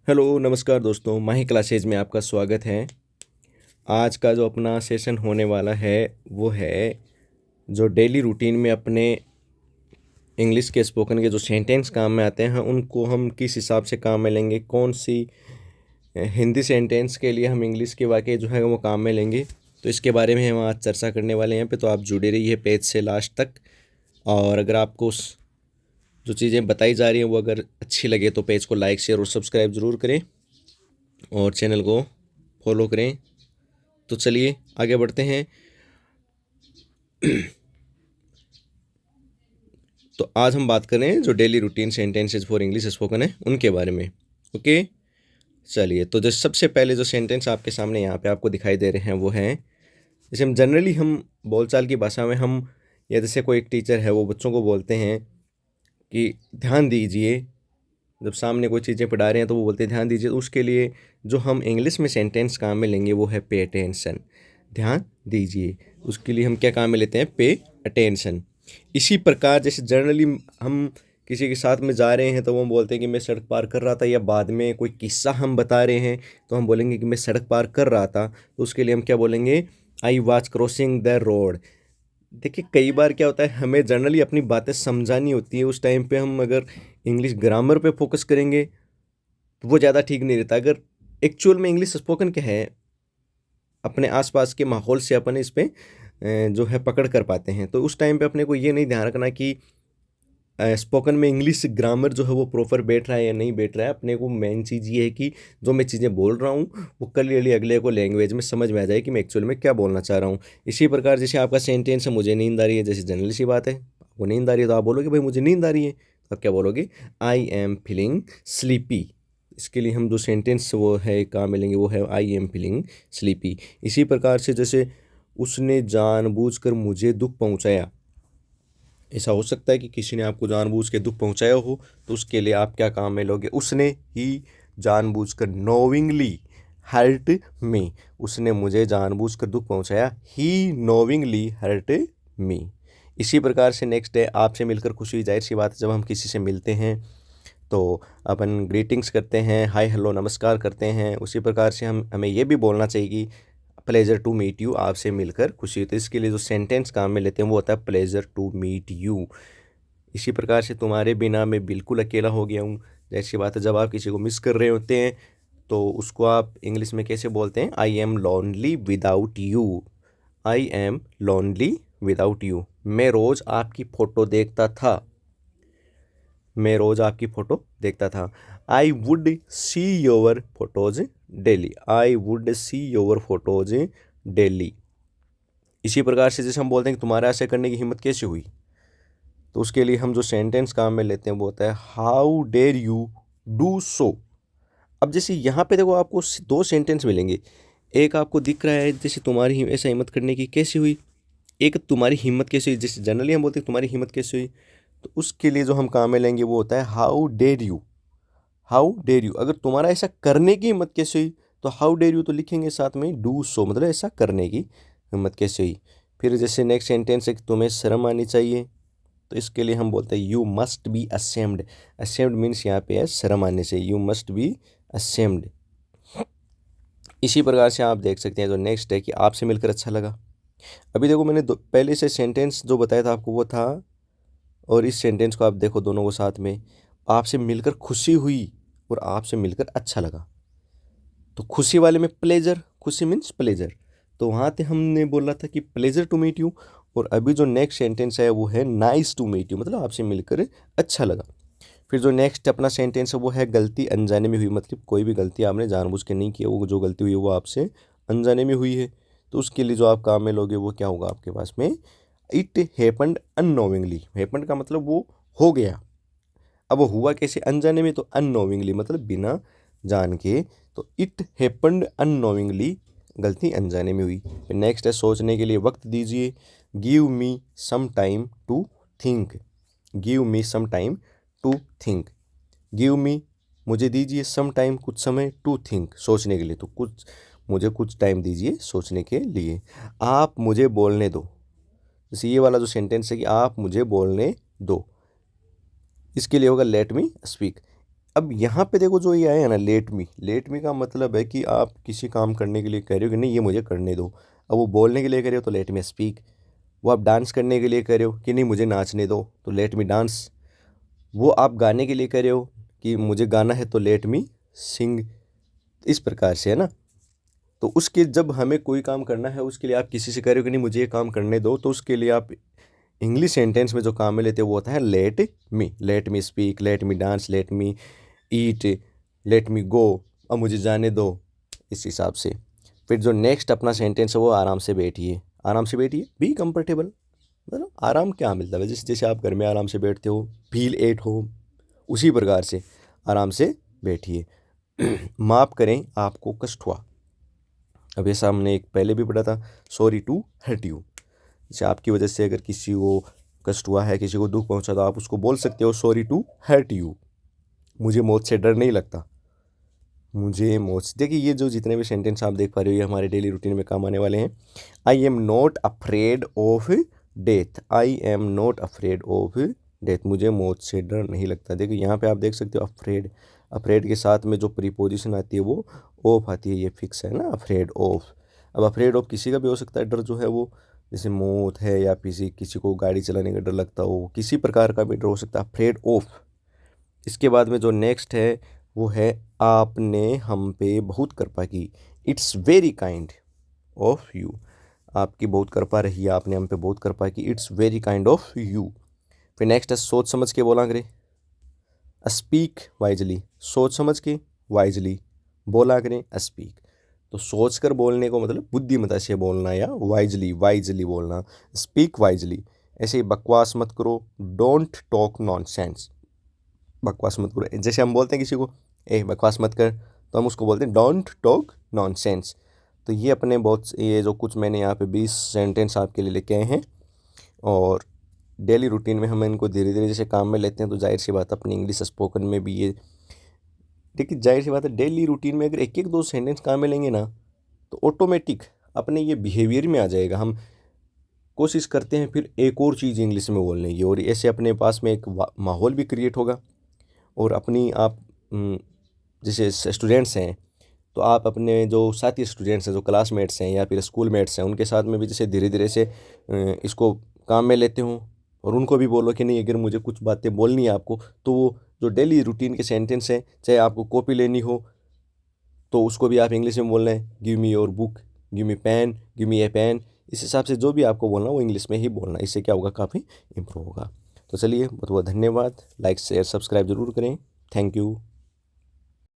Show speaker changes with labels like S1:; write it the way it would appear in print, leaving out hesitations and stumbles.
S1: Hello नमस्कार दोस्तों, माही classes में आपका स्वागत है। आज का जो अपना सेशन होने वाला है वो है जो डेली रूटीन में अपने इंग्लिश के स्पोकन के जो सेंटेंस काम में आते हैं उनको हम किस हिसाब से काम में लेंगे, कौन सी हिंदी सेंटेंस के लिए हम इंग्लिश के वाक्य जो है वो काम में लेंगे। तो इसके बारे में हम आज चर्चा करने वाले हैं। तो आप जुड़े रहिए पेज से लास्ट तक। और अगर आपको जो चीज़ें बताई जा रही हैं वो अगर अच्छी लगे तो पेज को लाइक शेयर और सब्सक्राइब ज़रूर करें और चैनल को फॉलो करें। तो चलिए आगे बढ़ते हैं। तो आज हम बात करें जो daily routine sentences for English spoken है उनके बारे में। ओके, चलिए। तो जो सबसे पहले जो सेंटेंस आपके सामने यहाँ पे आपको दिखाई दे रहे हैं वो हैं, जैसे हम जनरली हम बोलचाल की भाषा में हम, या जैसे कोई एक टीचर है वो बच्चों को बोलते हैं कि ध्यान दीजिए। जब सामने कोई चीज़ें पढ़ा रहे हैं तो वो बोलते हैं ध्यान दीजिए। तो उसके लिए जो हम इंग्लिश में सेंटेंस काम में लेंगे वो है पे अटेंशन, ध्यान दीजिए। उसके लिए हम क्या काम में लेते हैं? Pay attention. इसी प्रकार जैसे जनरली हम किसी के साथ में जा रहे हैं तो वो बोलते हैं कि मैं सड़क पार कर रहा था, या बाद में कोई किस्सा हम बता रहे हैं तो हम बोलेंगे कि मैं सड़क पार कर रहा था। तो उसके लिए हम क्या बोलेंगे? I was crossing the road. देखिए कई बार क्या होता है, हमें जनरली अपनी बातें समझानी होती है। उस टाइम पे हम अगर इंग्लिश ग्रामर पे फोकस करेंगे तो वो ज़्यादा ठीक नहीं रहता। अगर एक्चुअल में इंग्लिश स्पोकन क्या है, अपने आसपास के माहौल से अपन इस पे जो है पकड़ कर पाते हैं। तो उस टाइम पे अपने को ये नहीं ध्यान रखना कि स्पोकन में इंग्लिश ग्रामर जो है वो प्रॉपर बैठ रहा है या नहीं बैठ रहा है। अपने को मेन चीज़ ये है कि जो मैं चीज़ें बोल रहा हूँ वो क्लियरली अगले को लैंग्वेज में समझ में आ जाए कि मैं एक्चुअल में क्या बोलना चाह रहा हूँ। इसी प्रकार जैसे आपका सेंटेंस है मुझे नींद आ रही है, जैसे जनरल सी बात है, आपको नींद आ रही है तो आप बोलोगे भाई मुझे नींद आ रही है। तो आप क्या बोलोगे? I am feeling sleepy. इसके लिए हम जो सेंटेंस वो है काम में लेंगे वो है आई एम फीलिंग स्लीपी। इसी प्रकार से जैसे उसने जानबूझकर मुझे दुख पहुंचाया। ऐसा हो सकता है कि किसी ने आपको जानबूझ के दुख पहुंचाया हो, तो उसके लिए आप क्या काम में लोगे? उसने ही जानबूझकर, नोविंगली हर्ट मी। उसने मुझे जानबूझकर दुख पहुंचाया, ही नोविंगली हर्ट मी। इसी प्रकार से नेक्स्ट डे आपसे मिलकर खुशी, जाहिर सी बात है जब हम किसी से मिलते हैं तो अपन ग्रीटिंग्स करते हैं, हाय हेलो नमस्कार करते हैं। उसी प्रकार से हमें ये भी बोलना चाहिए कि प्लेजर टू मीट यू, आपसे मिलकर खुशी। तो इसके लिए जो सेंटेंस काम में लेते हैं वो होता है प्लेजर टू मीट यू। इसी प्रकार से तुम्हारे बिना मैं बिल्कुल अकेला हो गया हूँ। जैसी बात है जब आप किसी को मिस कर रहे होते हैं तो उसको आप इंग्लिश में कैसे बोलते हैं? I am lonely without you. I am lonely without you. मैं रोज़ आपकी फ़ोटो देखता था। मैं रोज़ आपकी फ़ोटो देखता था। I would see your photos daily. I would see your photos daily. इसी प्रकार से जैसे हम बोलते हैं कि तुम्हारा ऐसे करने की हिम्मत कैसे हुई, तो उसके लिए हम जो सेंटेंस काम में लेते हैं वो होता है how dare you do so. अब जैसे यहाँ पे देखो आपको दो सेंटेंस मिलेंगे। एक आपको दिख रहा है जैसे तुम्हारी ऐसा हिम्मत करने की कैसे हुई, एक तुम्हारी हिम्मत कैसे हुई। जैसे जनरली हम बोलते हैं तुम्हारी हिम्मत कैसे हुई, तो उसके लिए जो हम काम में लेंगे वो होता है how dare you. How dare you, अगर तुम्हारा ऐसा करने की हिम्मत कैसे हुई तो हाउ डेयर यू तो लिखेंगे साथ में डू सो, मतलब ऐसा करने की हिम्मत कैसे हुई। फिर जैसे नेक्स्ट सेंटेंस है कि तुम्हें शर्म आनी चाहिए, तो इसके लिए हम बोलते हैं you must be ashamed. Ashamed means यहाँ पे है शर्म आने से, यू मस्ट बी असेम्ड। इसी प्रकार से आप देख सकते हैं जो नेक्स्ट है कि आपसे मिलकर अच्छा लगा। अभी देखो मैंने पहले से सेंटेंस जो बताया था आपको वो था, और इस सेंटेंस को आप देखो दोनों को साथ में, आपसे मिलकर खुशी हुई और आपसे मिलकर अच्छा लगा। तो खुशी वाले में प्लेजर, खुशी मीन्स प्लेजर, तो वहाँ पे हमने बोला था कि प्लेजर टू मीट यू। और अभी जो नेक्स्ट सेंटेंस है वो है नाइस टू मीट यू, मतलब आपसे मिलकर अच्छा लगा। फिर जो नेक्स्ट अपना सेंटेंस है वो है गलती अनजाने में हुई, मतलब कोई भी गलती आपने जानबूझ के नहीं की, वो जो गलती हुई है वो आपसे अनजाने में हुई है। तो उसके लिए जो आप काम में लोगे वो क्या होगा आपके पास में? It happened अननोविंगली। हैपेंड का मतलब वो हो गया। अब वो हुआ कैसे? अनजाने में, तो अननोविंगली मतलब बिना जान के। तो इट हैपेंड अननोविंगली, गलती अनजाने में हुई। फिर नेक्स्ट है सोचने के लिए वक्त दीजिए। Give me some time to think. Give me some time to think. Give me, मुझे दीजिए, सम टाइम, कुछ समय, टू थिंक, सोचने के लिए। तो मुझे कुछ टाइम दीजिए सोचने के लिए। आप मुझे बोलने दो। जैसे ये वाला जो सेंटेंस है कि आप मुझे बोलने दो, इसके लिए होगा लेट मी स्पीक। अब यहाँ पे देखो जो ये आया है ना लेट मी का मतलब है कि आप किसी काम करने के लिए कह रहे हो कि नहीं ये मुझे करने दो। अब वो बोलने के लिए कह रहे हो तो लेट मी स्पीक। वो आप डांस करने के लिए कह रहे हो कि नहीं मुझे नाचने दो तो लेट मी डांस। वो आप गाने के लिए कह रहे हो कि मुझे गाना है तो लेट मी सिंग। इस प्रकार से है ना। तो उसके जब हमें कोई काम करना है उसके लिए आप किसी से कह रहे हो कि नहीं मुझे ये काम करने दो तो उसके लिए आप इंग्लिश सेंटेंस में जो काम में लेते हो वो होता है let me speak, let me dance, let me eat, let me go. अब मुझे जाने दो। इस हिसाब से फिर जो नेक्स्ट अपना सेंटेंस है वो आराम से बैठिए बी कंफर्टेबल। मतलब आराम क्या मिलता है जैसे जैसे आप घर में आराम से बैठते हो फील एट होम, उसी प्रकार से आराम से बैठिए। माफ़ करें आपको कष्ट हुआ। अब ऐसा हमने एक पहले भी पढ़ा था, सॉरी टू हर्ट यू। जैसे आपकी वजह से अगर किसी को कष्ट हुआ है, किसी को दुख पहुंचा तो आप उसको बोल सकते हो सॉरी टू हर्ट यू। मुझे मौत से डर नहीं लगता। मुझे मौत से, देखिए ये जो जितने भी सेंटेंस आप देख पा रहे हो ये हमारे डेली रूटीन में काम आने वाले हैं। I am not afraid of death, I am not afraid of death, मुझे मौत से डर नहीं लगता। देखिए यहाँ पे आप देख सकते हो अफ्रेड, अफ्रेड के साथ में जो प्रीपोजिशन आती है वो ऑफ आती है, ये फिक्स है ना अफ्रेड ऑफ। अब अफ्रेड ऑफ किसी का भी हो सकता है डर जो है वो, जैसे मौत है या किसी किसी को गाड़ी चलाने का डर लगता हो, किसी प्रकार का भी डर हो सकता है, अफ्रेड ऑफ। इसके बाद में जो नेक्स्ट है वो है आपने हम पे बहुत कृपा की, it's very kind of you. आपकी बहुत कृपा रही, आपने हम पे बहुत कृपा की, it's very kind of you. फिर नेक्स्ट है सोच समझ के बोला करें, स्पीक वाइजली, सोच समझ के वाइजली बोला करें स्पीक। तो सोच कर बोलने को मतलब बुद्धिमता से बोलना या वाइजली बोलना, स्पीक वाइजली। ऐसे ही बकवास मत करो, डोंट टॉक नॉनसेंस, बकवास मत करो। जैसे हम बोलते हैं किसी को ए बकवास मत कर, तो हम उसको बोलते हैं डोंट टॉक नॉनसेंस। तो ये अपने बहुत ये जो कुछ मैंने यहाँ पे 20 सेंटेंस आपके लिए लेके आए हैं, और डेली रूटीन में हम इनको धीरे धीरे जैसे काम में लेते हैं तो जाहिर सी बात अपनी इंग्लिश स्पोकन में भी ये, देखिए जाहिर सी बात है डेली रूटीन में अगर एक एक दो सेंटेंस काम में लेंगे ना तो ऑटोमेटिक अपने ये बिहेवियर में आ जाएगा। हम कोशिश करते हैं फिर एक और चीज़ इंग्लिश में बोलने की, और ऐसे अपने पास में एक माहौल भी क्रिएट होगा। और अपनी आप जैसे स्टूडेंट्स हैं तो आप अपने जो साथी स्टूडेंट्स हैं, जो क्लासमेट्स हैं या फिर स्कूल मेट्स हैं, उनके साथ में भी जैसे धीरे धीरे से इसको काम में लेते हो, और उनको भी बोलो कि नहीं अगर मुझे कुछ बातें बोलनी है आपको तो वो जो डेली रूटीन के सेंटेंस हैं, चाहे आपको कॉपी लेनी हो तो उसको भी आप इंग्लिश में बोल रहे हैं, give me your book, give me pen, give me a pen. इस हिसाब से जो भी आपको बोलना वो इंग्लिश में ही बोलना, इससे क्या होगा काफ़ी इम्प्रूव होगा। तो चलिए बहुत बहुत धन्यवाद, लाइक शेयर सब्सक्राइब जरूर करें। Thank you.